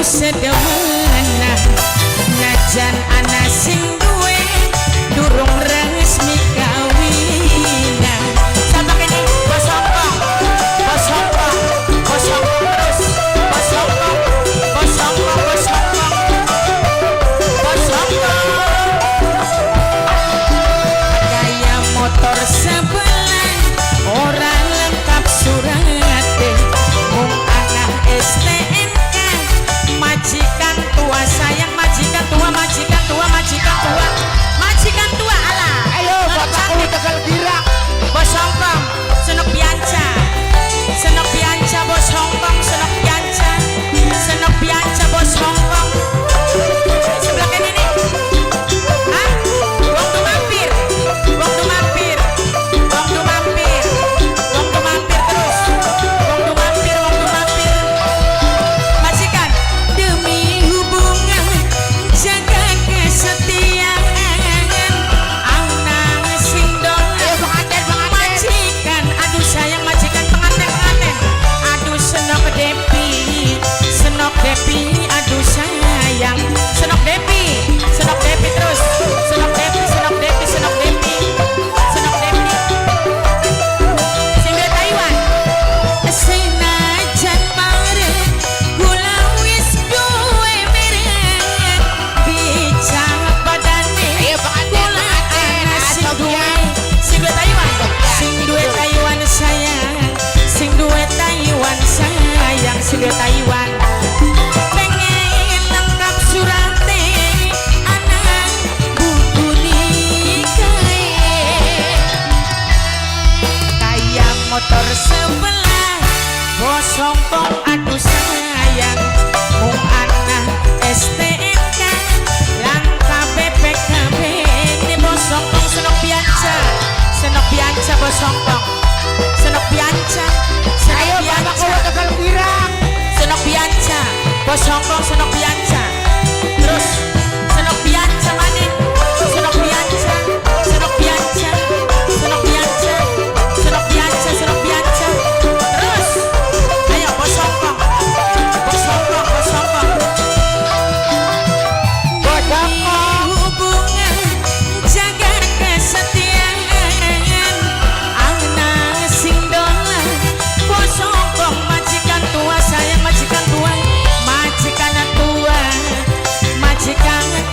sedemena najan ana sing duwe durung resmi kawinan sampai kene bosongkong bosongkong bosongkong terus bosongkong bosongkong bosongkong bosongkong kaya motor sebelah orang lengkap surate mung anak STNK majikan tua sayang majikan tua majikan tua majikan tua majikan tua alah ayo bapakku Tegal Girak bos Hongkong senok bianca bos Hongkong senok bianca bos Hongkong sebelah kan ini hah wong tuh mampir wong tuh mampir wong tuh mampir wong tuh mampir terus wong tuh mampir majikan demi hubungan jaga kesetiaan anak sing dolan majikan aduh sayang majikan pengantin aduh senok Depi aduh sayang senok Depi terus senok Depi sing dari Taiwan senajan bareng kula wis duwe merek bicak badane kula ana sing duwe sing duwe Taiwan sayang sing duwe Taiwan sayang sing duwe Taiwan pengen lengkap surate anak buku nikahe kaya motor sebelah bos Hongkong aduh sayang mung anak STNK langka BPKB ini bos Hongkong senok bianca bos Hongkong senok bianca ayo bapakku Tegal Girak senok bianca bos Hongkong senok bianca terus senok bianca maning senok bianca senok bianca senok bianca senok bianca senok bianca terus ayo bos Hongkong hubungan jaga kesetiaan anak sing dolan bos Hongkong majikan tua sayang majikan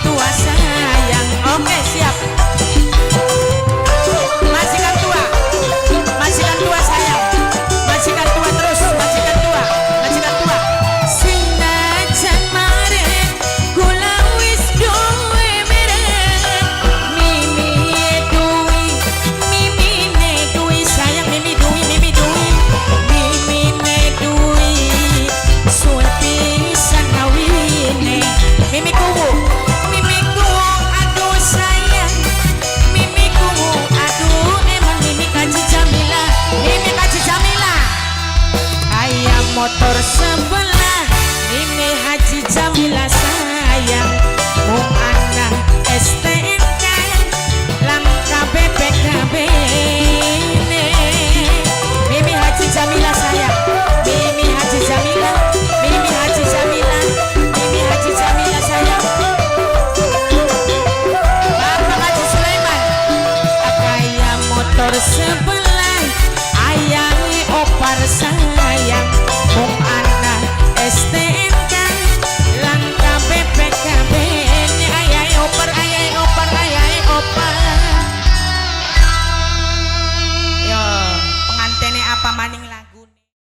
tua sayang oke siap majikan tua sayang majikan tua terus majikan tua sinajan maren kula wis duwe merek mimine duwi sayang mimine duwi suwe pisan ngawine mimiku aduh sayang mimiku aduh emang mimi kaji Jamila ayam motor